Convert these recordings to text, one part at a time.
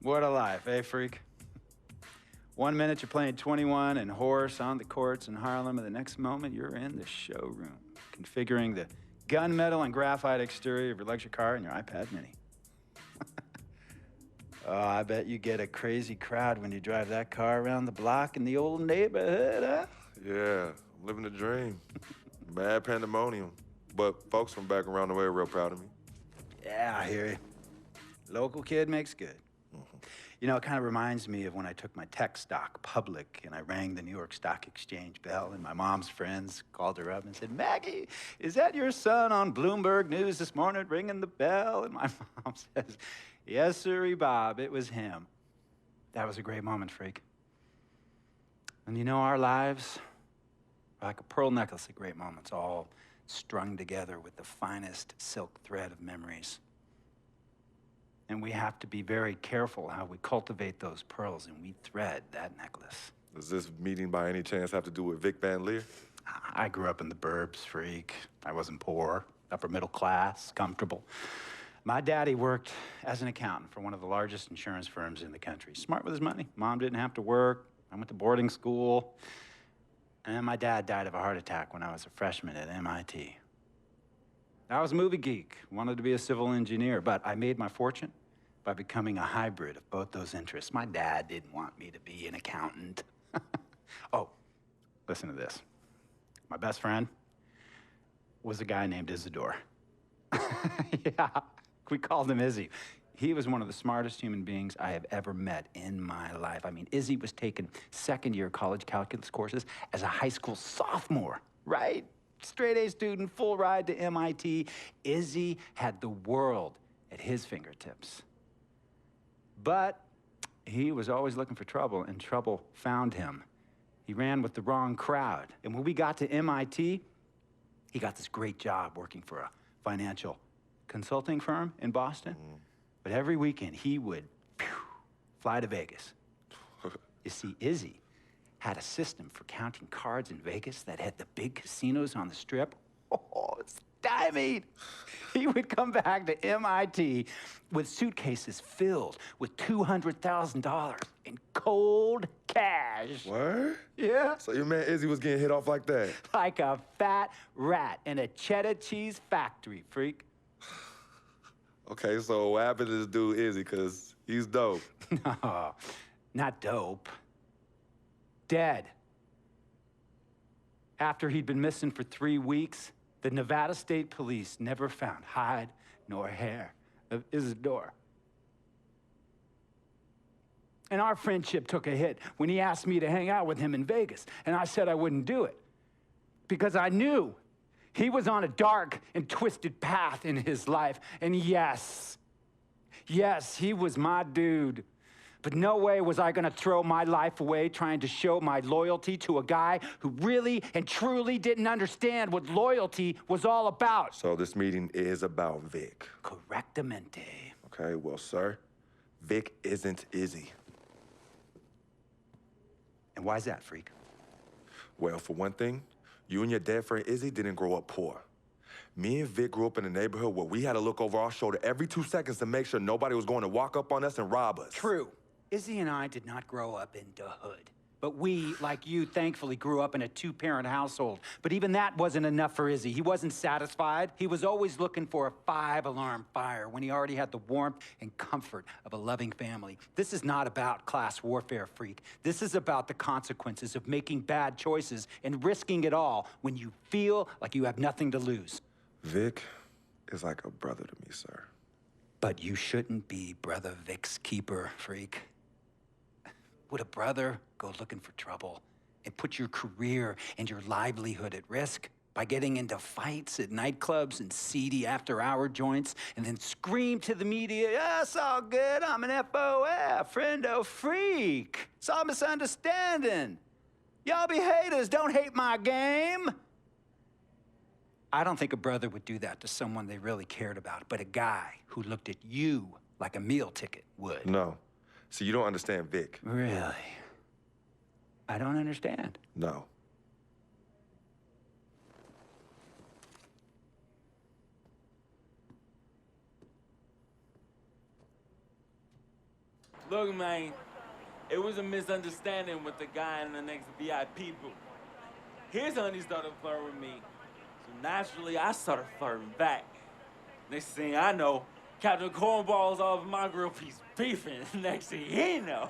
What a life, eh, freak? 1 minute you're playing 21 and horse on the courts in Harlem, and the next moment you're in the showroom, configuring the gunmetal and graphite exterior of your luxury car and your iPad mini. Oh, I bet you get a crazy crowd when you drive that car around the block in the old neighborhood, huh? Yeah, I'm living the dream. Mad pandemonium. But folks from back around the way are real proud of me. Yeah, I hear you. Local kid makes good. You know, it kind of reminds me of when I took my tech stock public and I rang the New York Stock Exchange bell and my mom's friends called her up and said, "Maggie, is that your son on Bloomberg News this morning ringing the bell?" And my mom says, "Yes, sirree, Bob, it was him." That was a great moment, freak. And you know, our lives are like a pearl necklace of great moments, all strung together with the finest silk thread of memories. And we have to be very careful how we cultivate those pearls and we thread that necklace. Does this meeting by any chance have to do with Vic Van Leer? I grew up in the burbs, freak. I wasn't poor, upper middle class, comfortable. My daddy worked as an accountant for one of the largest insurance firms in the country. Smart with his money. Mom didn't have to work. I went to boarding school. And my dad died of a heart attack when I was a freshman at MIT. I was a movie geek, wanted to be a civil engineer, but I made my fortune by becoming a hybrid of both those interests. My dad didn't want me to be an accountant. Oh, listen to this. My best friend was a guy named Isidore. Yeah, we called him Izzy. He was one of the smartest human beings I have ever met in my life. I mean, Izzy was taking second-year college calculus courses as a high school sophomore, right? Straight-A student, full ride to MIT. Izzy had the world at his fingertips. But he was always looking for trouble, and trouble found him. He ran with the wrong crowd. And when we got to MIT, he got this great job working for a financial consulting firm in Boston. But every weekend, he would fly to Vegas. You see, Izzy had a system for counting cards in Vegas that had the big casinos on the Strip. Oh, stymied. He would come back to MIT with suitcases filled with $200,000 in cold cash. What? Yeah. So your man Izzy was getting hit off like that? Like a fat rat in a cheddar cheese factory, freak. Okay, so what happened to this dude Izzy? Because he's dope. No, not dope. Dead. After he'd been missing for 3 weeks, the Nevada State Police never found hide nor hair of Isidore. And our friendship took a hit when he asked me to hang out with him in Vegas, and I said I wouldn't do it because I knew he was on a dark and twisted path in his life. And yes, he was my dude. But no way was I gonna throw my life away trying to show my loyalty to a guy who really and truly didn't understand what loyalty was all about. So this meeting is about Vic. Correctamente. Okay, well, sir, Vic isn't Izzy. And why's that, freak? Well, for one thing, you and your dead friend Izzy didn't grow up poor. Me and Vic grew up in a neighborhood where we had to look over our shoulder every 2 seconds to make sure nobody was going to walk up on us and rob us. True. Izzy and I did not grow up in the hood. But we, like you, thankfully grew up in a 2-parent household. But even that wasn't enough for Izzy. He wasn't satisfied. He was always looking for a 5-alarm fire when he already had the warmth and comfort of a loving family. This is not about class warfare, freak. This is about the consequences of making bad choices and risking it all when you feel like you have nothing to lose. Vic is like a brother to me, sir. But you shouldn't be Brother Vic's keeper, freak. Would a brother go looking for trouble and put your career and your livelihood at risk by getting into fights at nightclubs and seedy after-hour joints and then scream to the media, "Yeah, it's all good, I'm an FOF, friendo freak. It's all misunderstanding. Y'all be haters, don't hate my game." I don't think a brother would do that to someone they really cared about, but a guy who looked at you like a meal ticket would. No. See, you don't understand Vic. Really? I don't understand. No. Look, man, it was a misunderstanding with the guy in the next VIP booth. His honey started flirting with me, so naturally I started flirting back. Next thing I know, Captain Cornball's off my grill piece beefing. Next thing he know,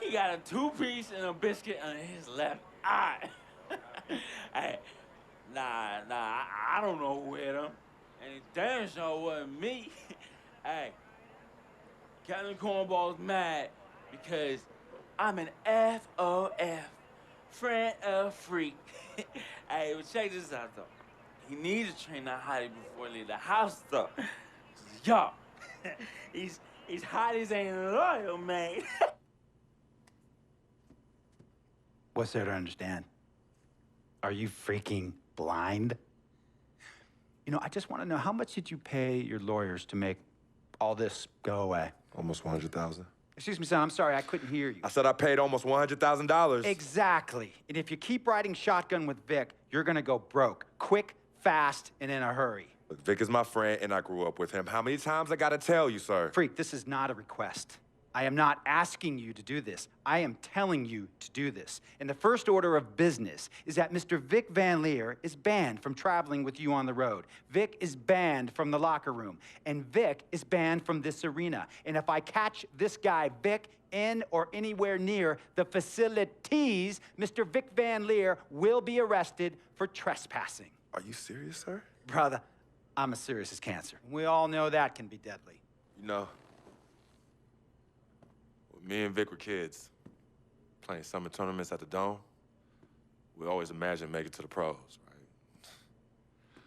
he got a 2-piece and a biscuit under his left eye. Hey, I don't know who hit him. And it damn sure wasn't me. Hey, Captain Cornball's mad because I'm an FOF, friend of freak. Hey, but check this out, though. He needs to train that hottie before he leave the house, though. Yo, he's hotties ain't loyal, man. What's there to understand? Are you freaking blind? You know, I just want to know, how much did you pay your lawyers to make all this go away? Almost 100,000. Excuse me, son, I'm sorry, I couldn't hear you. I said I paid almost $100,000. Exactly. And if you keep riding shotgun with Vic, you're gonna go broke. Quick, fast, and in a hurry. Look, Vic is my friend, and I grew up with him. How many times I gotta tell you, sir? Freak, this is not a request. I am not asking you to do this. I am telling you to do this. And the first order of business is that Mr. Vic Van Leer is banned from traveling with you on the road. Vic is banned from the locker room. And Vic is banned from this arena. And if I catch this guy, Vic, in or anywhere near the facilities, Mr. Vic Van Leer will be arrested for trespassing. Are you serious, sir? Brother, I'm as serious as cancer. We all know that can be deadly. You know, when me and Vic were kids, playing summer tournaments at the Dome, we always imagined making it to the pros, right?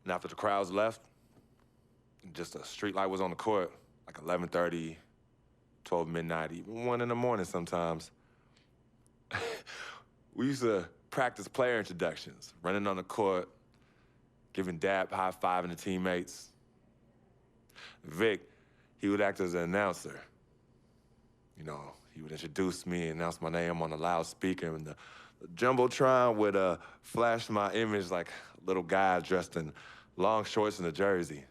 And after the crowds left, just a street light was on the court, like 11:30, 12 midnight, even 1 in the morning sometimes. We used to practice player introductions, running on the court, giving dap, high-fiving the teammates. Vic, he would act as an announcer. You know, he would introduce me and announce my name on the loudspeaker, and the Jumbotron would flash my image like a little guy dressed in long shorts and a jersey.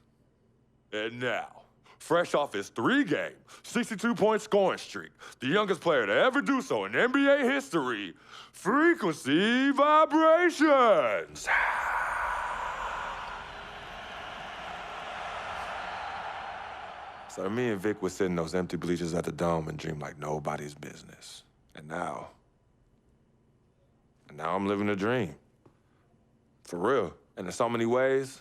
And now, fresh off his 3-game, 62-point scoring streak, the youngest player to ever do so in NBA history, Frequency Vibrations. So me and Vic would sit in those empty bleachers at the Dome and dream like nobody's business. And now I'm living a dream. For real. And in so many ways,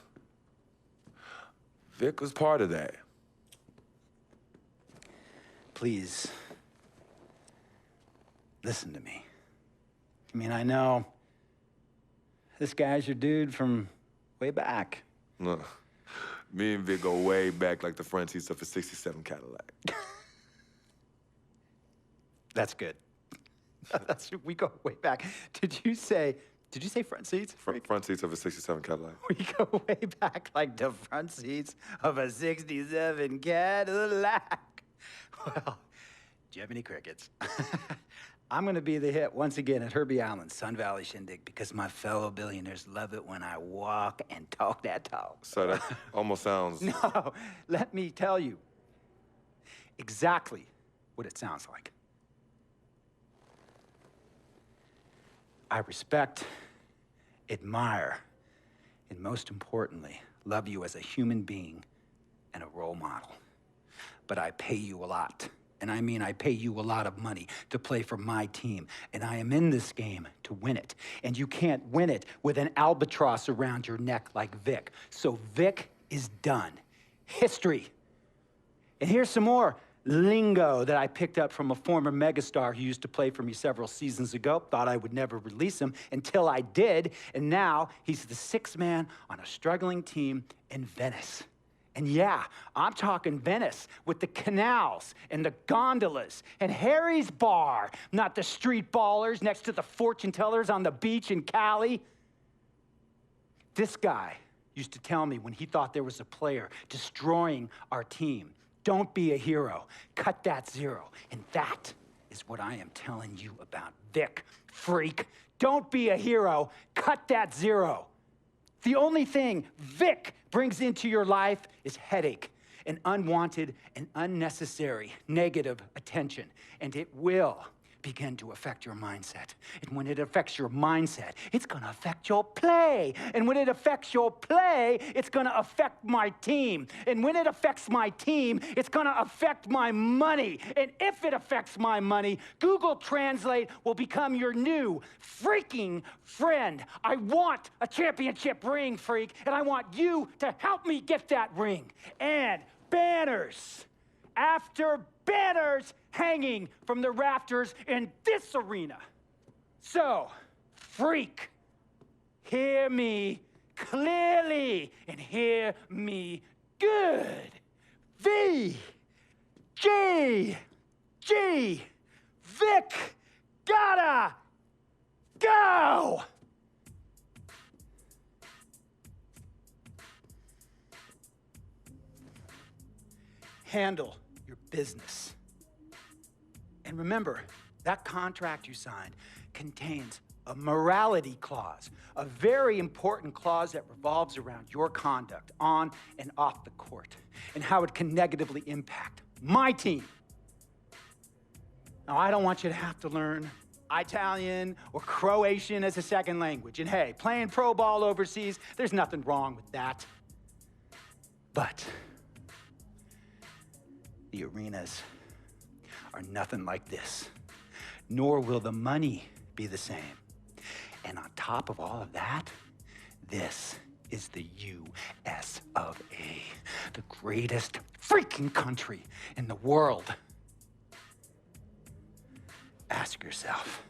Vic was part of that. Please, listen to me. I mean, I know this guy's your dude from way back. Look, me and Vic go way back like the front seats of a '67 Cadillac. That's good. We go way back. Did you say front seats? Front seats of a '67 Cadillac. We go way back like the front seats of a '67 Cadillac. Well, do you have any crickets? I'm gonna be the hit once again at Herbie Allen's Sun Valley Shindig because my fellow billionaires love it when I walk and talk that talk. So that almost sounds... No, let me tell you exactly what it sounds like. I respect, admire, and most importantly, love you as a human being and a role model. But I pay you a lot. And I mean, I pay you a lot of money to play for my team. And I am in this game to win it. And you can't win it with an albatross around your neck like Vic. So Vic is done. History. And here's some more lingo that I picked up from a former megastar who used to play for me several seasons ago. Thought I would never release him until I did. And now he's the 6th man on a struggling team in Venice. And yeah, I'm talking Venice with the canals and the gondolas and Harry's Bar, not the street ballers next to the fortune tellers on the beach in Cali. This guy used to tell me when he thought there was a player destroying our team, don't be a hero, cut that zero. And that is what I am telling you about Vic, freak. Don't be a hero, cut that zero. The only thing Vic brings into your life is headache and unwanted and unnecessary negative attention, and it will begin to affect your mindset. And when it affects your mindset, it's gonna affect your play. And when it affects your play, it's gonna affect my team. And when it affects my team, it's gonna affect my money. And if it affects my money, Google Translate will become your new freaking friend. I want a championship ring, freak, and I want you to help me get that ring. And banners after banners hanging from the rafters in this arena. So, freak, hear me clearly and hear me good. V, G, Vic, gotta go! Handle your business. And remember, that contract you signed contains a morality clause, a very important clause that revolves around your conduct on and off the court, and how it can negatively impact my team. Now, I don't want you to have to learn Italian or Croatian as a second language. And hey, playing pro ball overseas, there's nothing wrong with that. But the arenas are nothing like this, nor will the money be the same. And on top of all of that, this is the US of A, the greatest freaking country in the world. Ask yourself,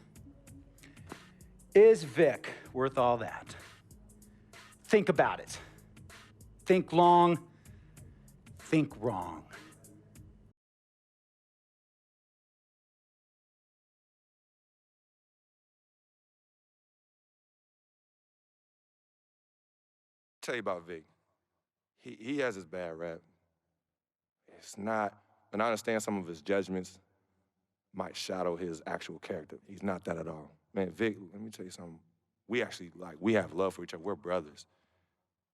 is Vic worth all that? Think about it. Think long, think wrong. Tell you about Vic. He has his bad rap. It's not, and I understand some of his judgments might shadow his actual character. He's not that at all. Man, Vic, let me tell you something. We actually, we have love for each other. We're brothers.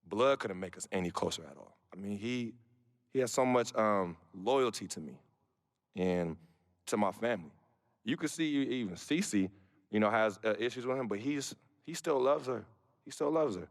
Blood couldn't make us any closer at all. I mean, he has so much loyalty to me and to my family. You could see even Cece, has issues with him, but he still loves her. He still loves her.